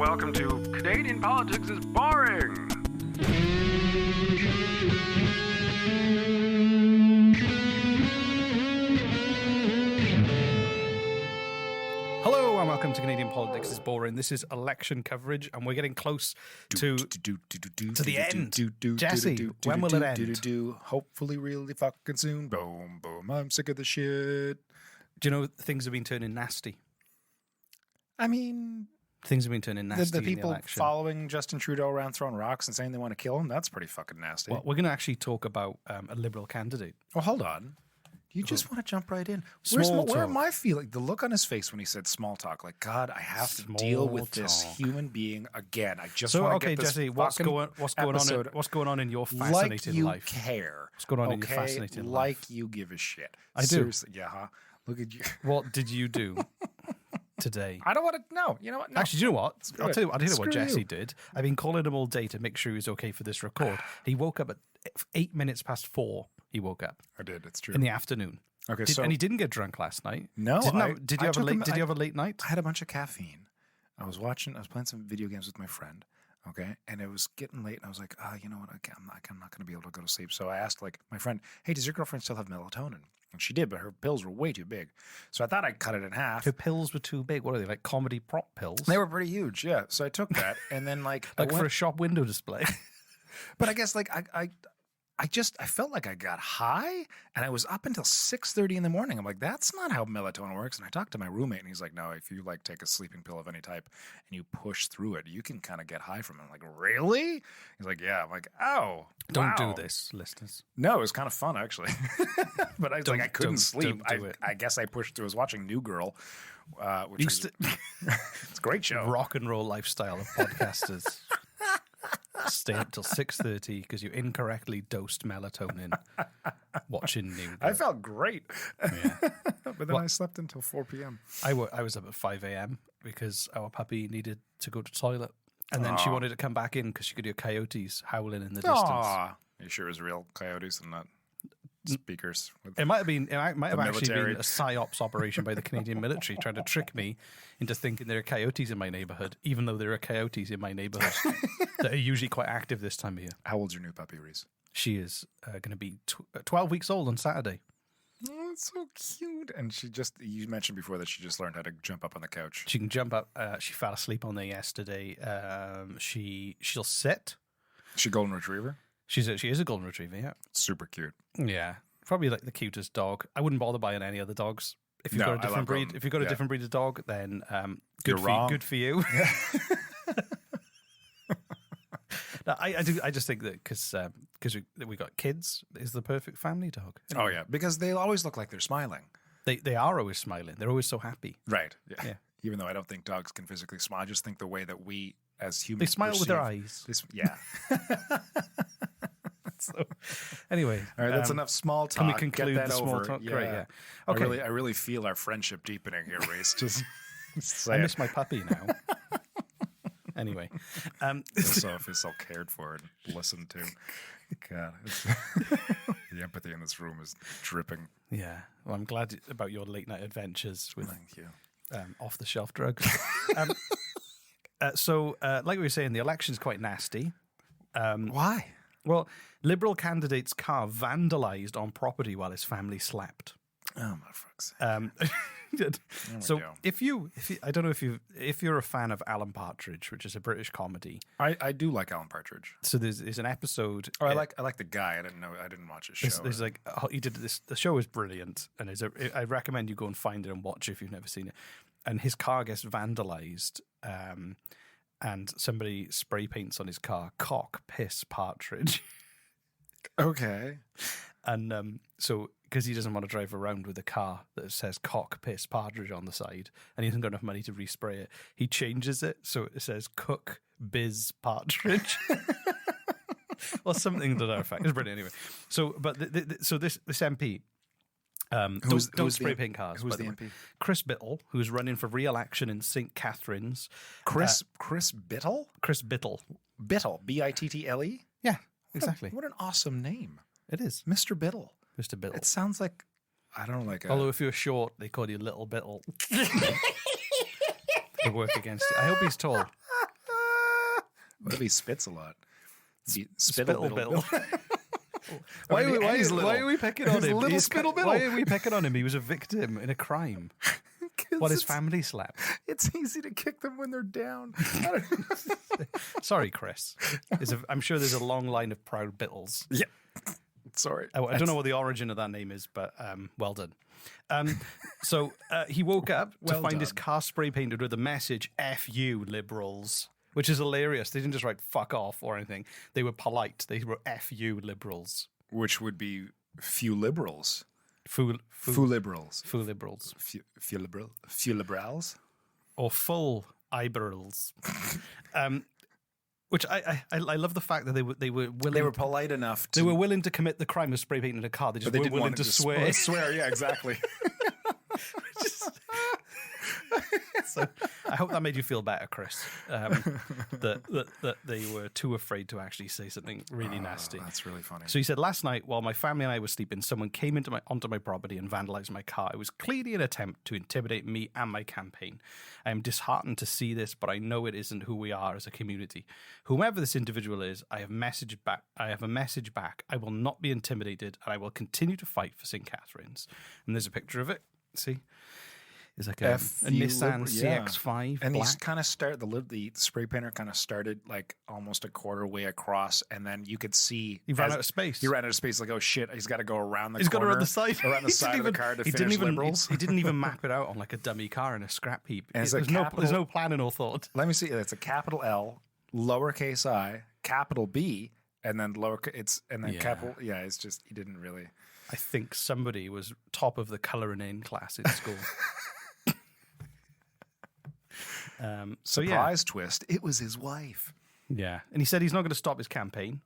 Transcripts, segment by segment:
welcome to Canadian Politics is Boring. Hello and welcome to Canadian Politics is Boring. This is election coverage and we're getting close to the end. Jesse, when will it end? Hopefully really fucking soon. Boom, boom. I'm sick of the shit. Do you know things have been turning nasty? I mean, Things have been turning nasty the in people the election. following Justin Trudeau around throwing rocks and saying they want to kill him, that's pretty fucking nasty. Well, we're going to actually talk about a Liberal candidate. Well, hold on. You just want to jump right in. Small Where talk. am I feeling? The look on his face when he said small talk, like, God, I have to deal with this talk. human being again. I just So, want to okay, get this Jesse, what's going on in your fascinating like you life? care. What's going on in your fascinating like life? you give a shit. I do. Seriously, yeah, huh? Look at you. What did you do today? I don't want to know. You know what? No. Actually, do you know what? I'll tell you what Screw Jesse you. did. I've been calling him all day to make sure he was okay for this record. He woke up at 8 minutes past 4. He woke up I did. It's true. in the afternoon. Okay, and he didn't get drunk last night. No, Did you have a late night? I had a bunch of caffeine. I was playing some video games with my friend. Okay, and it was getting late, and I was like, you know what? I'm not going to be able to go to sleep. So I asked like my friend, "Hey, does your girlfriend still have melatonin?" And she did, but her pills were way too big. So I thought I'd cut it in half. Her pills were too big. What are they, like comedy prop pills? They were pretty huge, yeah. So I took that, and then like for a shop window display. But I guess like I felt like I got high, and I was up until 6:30 in the morning. I'm like, that's not how melatonin works. And I talked to my roommate, and he's like, no, if you like take a sleeping pill of any type and you push through it, you can kind of get high from it. I'm like, really? He's like, yeah. I'm like, oh, Don't wow. do this, listeners. No, it was kind of fun actually. But I was like, I couldn't don't sleep. do it. I guess I pushed through. I was watching New Girl, which is it's a great show. Rock and roll lifestyle of podcasters. Stay up till 6:30 because you incorrectly dosed melatonin watching New Girl. I felt great. Yeah. But then I slept until 4 p.m. I was up at 5 a.m. because our puppy needed to go to the toilet. And then she wanted to come back in because she could hear coyotes howling in the distance. Aw. You sure it was real coyotes and not speakers? It might have actually military. been a psyops operation by the Canadian military trying to trick me into thinking there are coyotes in my neighborhood, even though there are coyotes in my neighborhood that are usually quite active this time of year. How old's your new puppy, Reese? She is going to be 12 weeks old on Saturday. Oh, it's so cute. And you mentioned before that she just learned how to jump up on the couch. She can jump up. She fell asleep on there yesterday. She'll sit. Is she a golden retriever? She is a golden retriever, yeah. Super cute. Yeah. Probably like the cutest dog. I wouldn't bother buying any other dogs. If you've No, got a I different love breed, them. if you've got a Yeah. different breed of dog, then You're wrong. good for you. No, I just think that because we got kids, is the perfect family dog. Oh, yeah. Because they always look like they're smiling. They are always smiling. They're always so happy. Right. Yeah. Yeah. Even though I don't think dogs can physically smile. I just think the way that we as humans They smile with their perceive- eyes. Yeah. So, anyway, All right, that's enough small talk. Can we conclude Get that the small over. talk? Yeah. Great, yeah. Okay. I really feel our friendship deepening here, Reese. Just I say miss my puppy now. Anyway, I feel so cared for and listened to. God, the empathy in this room is dripping. yeah. Well, I'm glad about your late night adventures with Thank you. off the shelf drugs. So, like we were saying, the election's quite nasty. Why? Well, Liberal candidate's car vandalised on property while his family slept. Oh my fuck's sake. So, go. if you, I don't know if you're a fan of Alan Partridge, which is a British comedy. I do like Alan Partridge. So there's an episode. Oh, I like the guy. I didn't watch his show. There's like he did this. The show is brilliant, and I recommend you go and find it and watch it if you've never seen it. And his car gets vandalized, and somebody spray paints on his car "Cock Piss Partridge," Okay. and so because he doesn't want to drive around with a car that says "Cock Piss Partridge" on the side, and he hasn't got enough money to respray it, he changes it so it says "Cook Biz Partridge." Or something to that effect. It's brilliant anyway. So, but so this MP. Don't spray paint cars. Who's by the way. MP? Chris Biddle, who's running for re-election in St. Catharines. Chris Bittle? Chris Biddle. Bittle. Bittle. Yeah, exactly. What an awesome name. It is. Mr. Bittle. Mr. Biddle. It sounds like, I don't know, like a... Although if you're short, they call you Little Biddle. They work against it. I hope he's tall. What if he spits a lot? Spittle Bill. Why Why are we picking on He's him? little Spittle Bill. Why are we picking on him? He was a victim in a crime. What his family slept. It's easy to kick them when they're down. Sorry, Chris. I'm sure there's a long line of proud Bittles. Yeah. Sorry. I don't know what the origin of that name is, but well done. So he woke up to find his car spray painted with the message "F you, liberals," which is hilarious. They didn't just write "fuck off" or anything. They were polite. They wrote "F you, liberals." Which would be few liberals. Foo liberals. Foo liberals. Few liberals. Or full liberals. Which I love the fact that they were willing. They were polite enough. They were willing to commit the crime of spray painting a car. They just weren't willing to swear. Swear, yeah, exactly. So I hope that made you feel better, Chris. That they were too afraid to actually say something really nasty. That's really funny. So he said, last night, while my family and I were sleeping, someone came onto my property and vandalized my car. It was clearly an attempt to intimidate me and my campaign. I am disheartened to see this, but I know it isn't who we are as a community. Whomever this individual is, I have a message back. I will not be intimidated, and I will continue to fight for St. Catherine's. And there's a picture of it. See? It's like a Nissan CX-5 and black. he's kind of the spray painter kind of started like almost a quarter way across, and then you could see He ran out of space. He ran out of space. Like, oh shit, he's got to go around the He's corner. got around the side. Around the side of the car to finish liberals. He didn't even map it out on like a dummy car in a scrap heap. And it's there's no planning or thought. Let me see. It's a capital L, lowercase I, capital B, and then capital. Yeah, it's just he didn't really. I think somebody was top of the colouring in class in school. Surprise twist, it was his wife. Yeah. And he said he's not going to stop his campaign.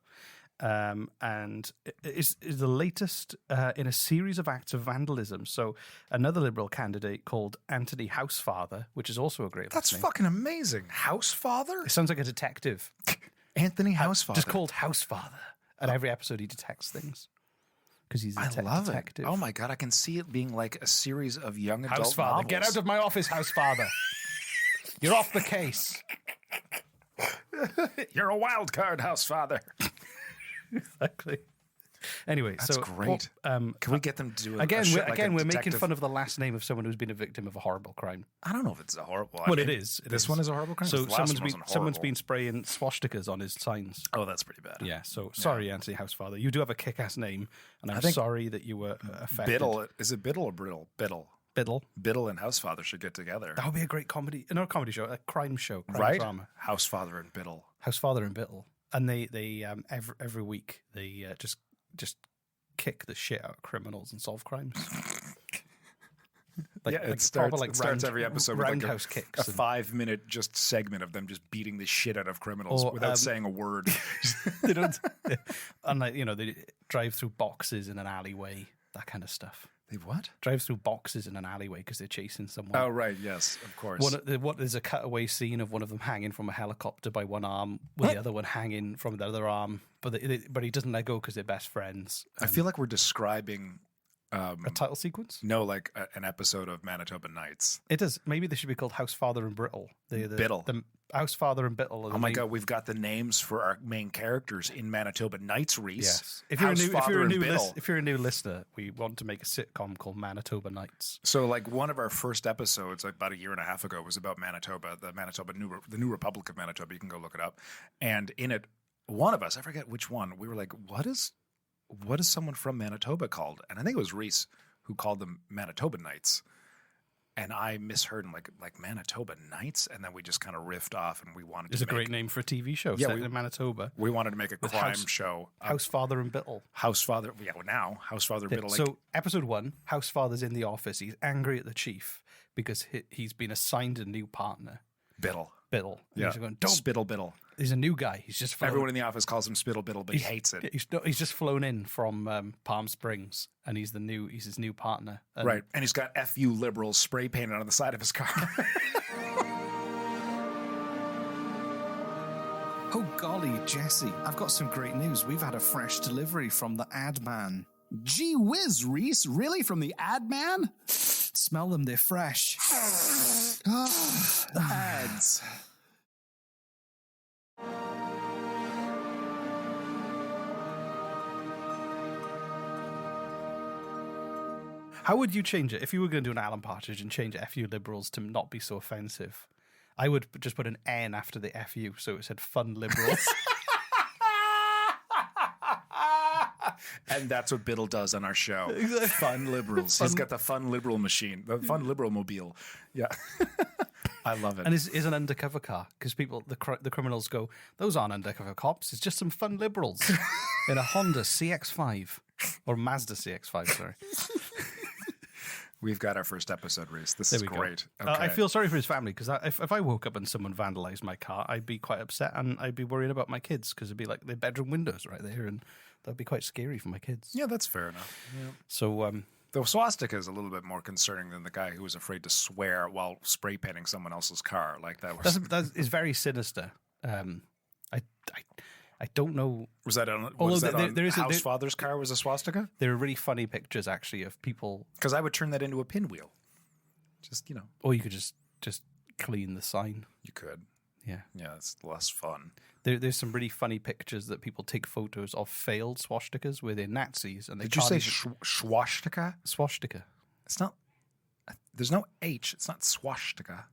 And is the latest in a series of acts of vandalism. So another Liberal candidate called Anthony Housefather, which is also a great That's name. fucking amazing. Housefather? It sounds like a detective. Anthony Housefather. Just called Housefather. And every episode he detects things. Because he's a detective. Oh my God, I can see it being like a series of young adult Housefather, novels. get out of my office, Housefather. You're off the case. You're a wild card, Housefather. Exactly. Anyway, That's so great. Can we get them to do we're making fun of the last name of someone who's been a victim of a horrible crime. I don't know if it's a horrible. Well, it is. This one is a horrible crime. So someone's been spraying swastikas on his signs. Oh, that's pretty bad. Yeah. So sorry, Anthony Housefather. You do have a kick-ass name, and I'm sorry that you were affected. Biddle, is it Biddle or Brittle? Biddle. Biddle and Housefather should get together. That would be a great comedy, not a comedy show, a crime show, right? Drama. Housefather and Biddle. Housefather and Biddle, and they every week they just kick the shit out of criminals and solve crimes. It starts every episode with roundhouse kicks. A 5-minute just segment of them just beating the shit out of criminals without saying a word. They don't, and they drive through boxes in an alleyway, that kind of stuff. They what? Drive through boxes in an alleyway because they're chasing someone. Oh, right. Yes, of course. There's a cutaway scene of one of them hanging from a helicopter by one arm with the other one hanging from the other arm. But he doesn't let go because they're best friends. I feel like we're describing... a title sequence? No, like an episode of Manitoba Nights. It is. Maybe they should be called Housefather and Brittle. Biddle. The Housefather and Biddle. Oh my God, we've got the names for our main characters in Manitoba Nights, Reese. Yes. If you're a new listener, we want to make a sitcom called Manitoba Nights. So, like, one of our first episodes, like about a year and a half ago, was about Manitoba, the New Republic of Manitoba. You can go look it up. And in it, one of us, I forget which one, we were like, what is someone from Manitoba called? And I think it was Reese who called them Manitoba Nights. And I misheard him like Manitoba Nights, and then we just kind of riffed off, and we wanted. It's a great name for a TV show set in Manitoba. We wanted to make a crime show. Housefather and Biddle. Housefather, yeah. Well, now Housefather and Biddle. So episode 1, Housefather's in the office. He's angry at the chief because he's been assigned a new partner. Biddle. And he's going, don't Spittle Biddle. He's a new guy. He's just flown. Everyone in the office calls him Spittle Biddle, but he hates it. He's just flown in from Palm Springs, and he's his new partner. Right, and he's got "FU liberals" spray painted on the side of his car. Oh golly, Jesse, I've got some great news. We've had a fresh delivery from the ad man. Gee whiz, Reese, really? From the ad man? Smell them, they're fresh. The ads. How would you change it if you were going to do an Alan Partridge and change "F you liberals" to not be so offensive? I would just put an N after the "FU" so it said "fun liberals." And that's what Biddle does on our show. Fun liberals. He's got the fun liberal machine, the fun liberal mobile. Yeah. I love it. And is an undercover car because the criminals go, those aren't undercover cops. It's just some fun liberals in a Honda CX-5 or Mazda CX-5. Sorry. We've got our first episode, Reese. This There is we go. great. I Okay. feel sorry for his family because if I woke up and someone vandalized my car, I'd be quite upset and I'd be worried about my kids because it'd be like their bedroom windows right there, and that'd be quite scary for my kids. Yeah, that's fair enough. Yeah. So The swastika is a little bit more concerning than the guy who was afraid to swear while spray painting someone else's car. Like that was. that is very sinister. I don't know. Was that on? Although Was that on there is a- House Father's car? Was a swastika? There are really funny pictures actually of people, Because I would turn that into a pinwheel. Just or you could just clean the sign. you could. Yeah. Yeah, it's less fun. There's some really funny pictures that people take photos of failed swastikas where they're Nazis and they Did you can't say even- swastika? swastika? It's not. There's no H. It's not swastika.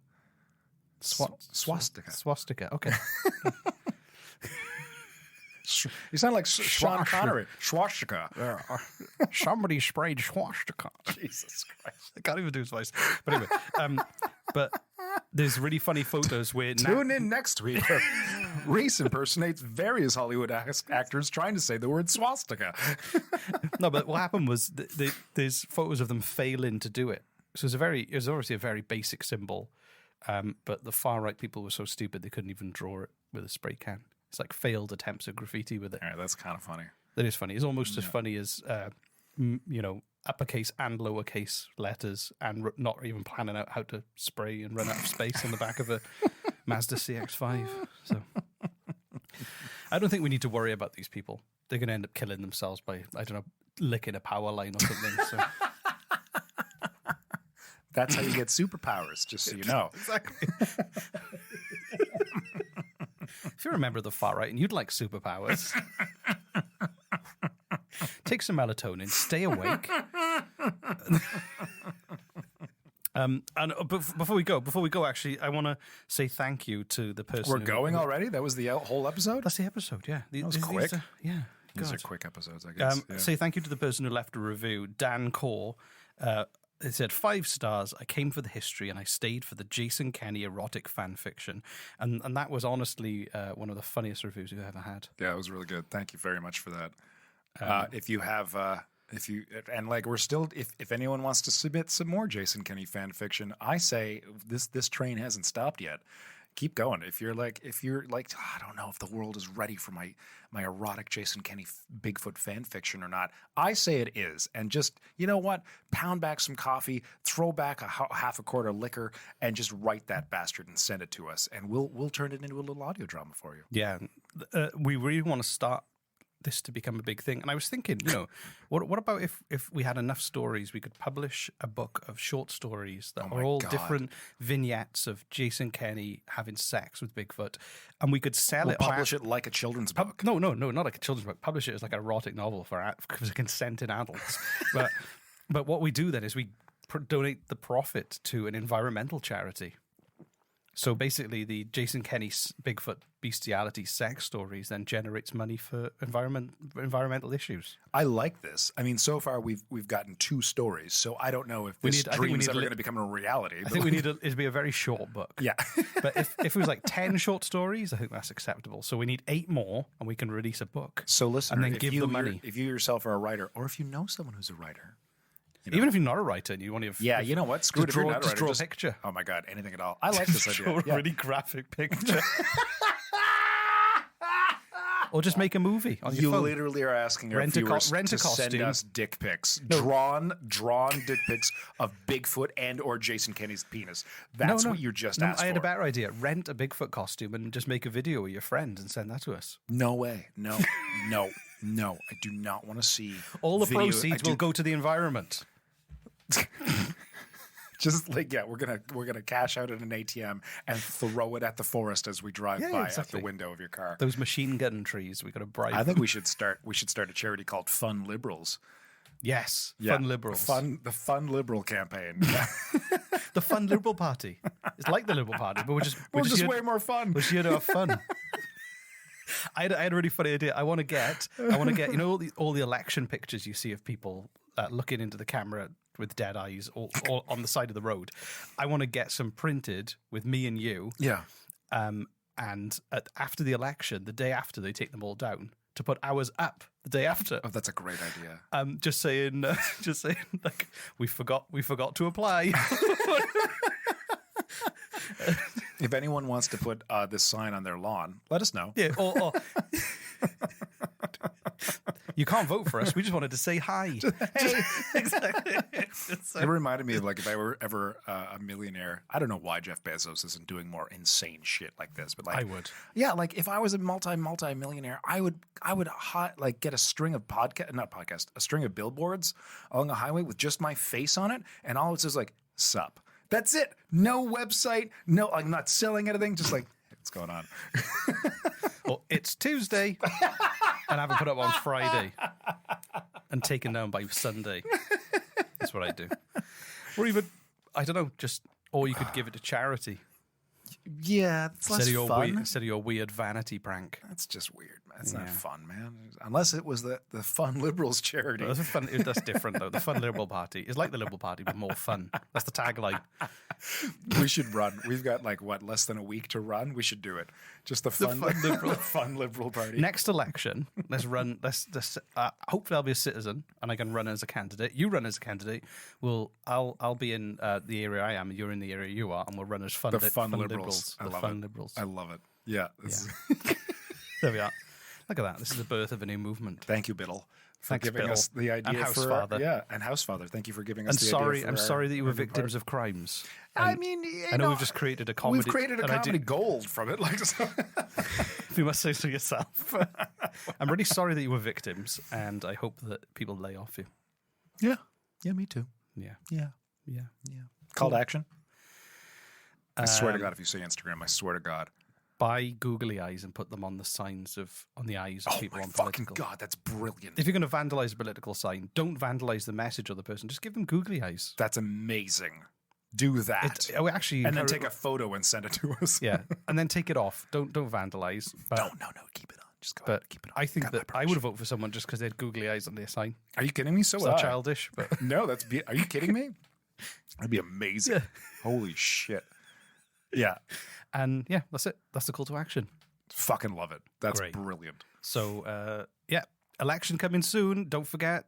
Swastika. Swastika. Okay. You sound like Sean Swastika. Connery. Swastika. Somebody sprayed swastika. Jesus Christ. I can't even do his voice. But anyway, but there's really funny photos where Tune in next week. Reese impersonates various Hollywood actors trying to say the word swastika. No, but what happened was there's photos of them failing to do it. So it was obviously a very basic symbol, but the far right people were so stupid they couldn't even draw it with a spray can. It's like failed attempts at graffiti with it. All right, that's kind of funny. That is funny. It's almost as funny as uppercase and lowercase letters, and not even planning out how to spray and run out of space on the back of a Mazda CX-5. So I don't think we need to worry about these people. They're going to end up killing themselves by, I don't know, licking a power line or something. So That's how you get superpowers, just so you know. exactly. If you're a member of the far right and you'd like superpowers, take some melatonin, stay awake. Before we go, actually, I want to say thank you to the person. We're going already? That was the whole episode? That's the episode, yeah. That was quick. Yeah. These God. are quick episodes, I guess. Yeah. Say thank you to the person who left a review, Dan Core. It said 5 stars. I came for the history and I stayed for the Jason Kenny erotic fan fiction, and that was honestly one of the funniest reviews we've ever had. Yeah, it was really good. Thank you very much for that. If you have, we're still, if anyone wants to submit some more Jason Kenny fan fiction, I say this train hasn't stopped yet. Keep going. If you're like, I don't know if the world is ready for my erotic Jason Kenny Bigfoot fan fiction or not. I say it is. And just, you know what? Pound back some coffee, throw back half a quart of liquor, and just write that bastard and send it to us. And we'll turn it into a little audio drama for you. Yeah, we really want to start this to become a big thing. And I was thinking, what about if we had enough stories, we could publish a book of short stories that my are all God. different vignettes of Jason Kenny having sex with Bigfoot, and we could sell it. Publish it like a children's book. No, not like a children's book. Publish it as like an erotic novel for consenting adults. But what we do then is we donate the profit to an environmental charity. So basically, the Jason Kenny Bigfoot bestiality sex stories then generates money for environmental issues. I like this. I mean, so far we've gotten 2 stories, so I don't know if this I think dream we is need ever a going to become a reality. I think we need it to be a very short book. Yeah. But if it was like 10 short stories, I think that's acceptable. So we need 8 more, and we can release a book. So listen, and then give the money. If you yourself are a writer, or if you know someone who's a writer, Even if you're not a writer and you want to, you know what? Screw it. If you're not a writer, draw a picture. Oh my God, anything at all. I like this Draw idea. a really graphic picture. Or just make a movie on your You phone. literally are asking our Rent a viewers rent a to send costume. us dick pics, drawn dick pics of Bigfoot and or Jason Kenny's penis. That's what you just asked I had a for. better idea. Rent a Bigfoot costume and just make a video with your friend and send that to us. No way. No. I do not want to see All the video. proceeds will go to the environment. Just like we're gonna cash out at an ATM and throw it at the forest as we drive Yeah, by out exactly. the window of your car. Those machine gun trees, we got to bribe. I think we should start a charity called Fun Liberals. Yes, Yeah. fun liberals. The fun liberal campaign. The fun Liberal Party. It's like the Liberal Party, but we're just Just here, way more fun. we're just here to have fun. I had a really funny idea. I want to get you know all the election pictures you see of people looking into the camera with dead eyes all on the side of the road. I want to get some printed with me and you. Yeah. And after the election, the day after they take them all down, to put ours up the day after. Oh, that's a great idea. Just saying, like we forgot to apply. If anyone wants to put this sign on their lawn, let us know. Yeah, or you can't vote for us. We just wanted to say hi. Hey, exactly. It reminded me of like if I were ever a millionaire. I don't know why Jeff Bezos isn't doing more insane shit like this, but like I would. Yeah, like if I was a multi-millionaire, I would like get a string of a string of billboards along a highway with just my face on it, and all it says like "sup." That's it. No website. No, I'm not selling anything. Just like what's going on. Or it's Tuesday, and I haven't put up on Friday, and taken down by Sunday. That's what I do. Or even, I don't know, or you could give it to charity. Yeah, it's less fun. Instead of your weird vanity prank. That's just weird, man. It's not fun, man. Unless it was the Fun Liberals charity. That's different, though. The Fun Liberal Party is like the Liberal Party, but more fun. That's the tagline. We should run. We've got like less than a week to run. We should do it. Just the fun liberal party. Next election, let's run. Hopefully, I'll be a citizen and I can run as a candidate. You run as a candidate. I'll be in the area I am. You're in the area you are, and we'll run as fun liberals. I love fun it. liberals. I love it. Yeah. There we are. Look at that. This is the birth of a new movement. Thank you, Biddle, for Thanks, giving Biddle. us the idea. And Housefather. And Housefather. Thank you for giving us And the idea. I'm sorry that you were victims of crimes. I And mean, I know we've just created a comedy. We've created a and I comedy gold from it. Like, You must say so yourself. I'm really sorry that you were victims, and I hope that people lay off you. yeah, me too. Yeah. Call to action. I swear to God, if you say Instagram, I swear to God. Buy googly eyes and put them on the eyes of people Oh my on fucking political. God, that's brilliant. If you're going to vandalize a political sign, don't vandalize the message of the person. Just give them googly eyes. That's amazing. Do that. Actually, and then take a photo and send it to us. yeah, and then take it off. Don't vandalize. But, No, keep it on. Just go but ahead, keep it on. I think Got my that I would vote for someone just because they had googly eyes on their sign. Are you kidding me? So It's would not I. childish, but No, are you kidding me? That'd be amazing. Yeah. Holy shit. Yeah. and yeah, that's it. That's the call to action. Fucking love it. That's Great. brilliant. So election coming soon. Don't forget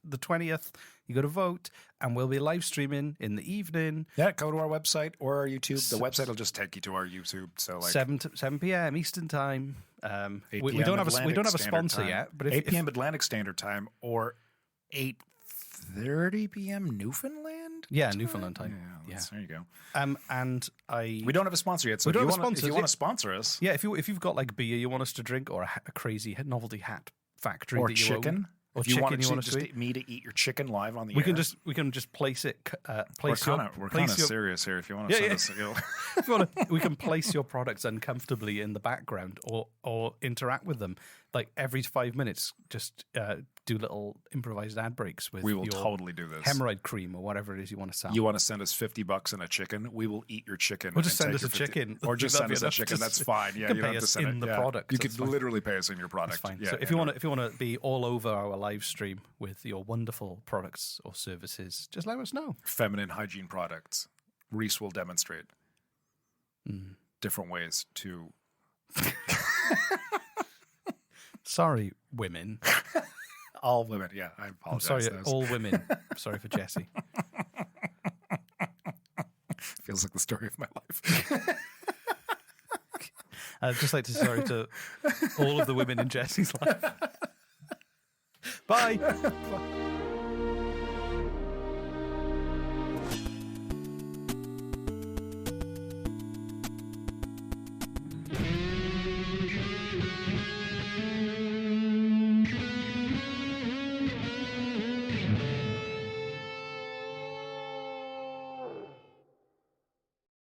the 20th. You got to vote, and we'll be live streaming in the evening. Yeah, go to our website or our YouTube. The website will just take you to our YouTube. So like 7 p.m. Eastern time. 8 We p.m. don't have Atlantic a Standard sponsor Time. yet, but 8 p.m. Atlantic Standard Time or 8:30 p.m. Newfoundland. Newfoundland time. Yeah, there you go. And We don't have a sponsor yet, so We don't if have a you want sponsor, to sponsor us, yeah, if you've got like beer you want us to drink, or a crazy novelty hat factory, or that you chicken, own, or if you chicken want you to want us to eat, me to eat your chicken live on the we air. can just place it. We're kind of serious here. If you want to Yeah, send us, If you want to, we can place your products uncomfortably in the background, or interact with them. Like every 5 minutes, just do little improvised ad breaks with we will your totally do this. hemorrhoid cream or whatever it is you want to sell. You want to send us $50 and a chicken? We will eat your chicken. Or just and send take us your a chicken. or just That'd send be us a enough. chicken. Just- That's fine. Yeah, you can you don't pay have to us send in it. the Yeah. product, You that's could fine. literally pay us in your product. Fine. Yeah, So if you want to be all over our live stream with your wonderful products or services, just let us know. feminine hygiene products, Reese will demonstrate Mm. different ways to. Sorry, women. All women, yeah, I I'm apologize. sorry, That was- all women. Sorry for Jesse. feels like the story of my life. I'd just like to say sorry to all of the women in Jesse's life. Bye.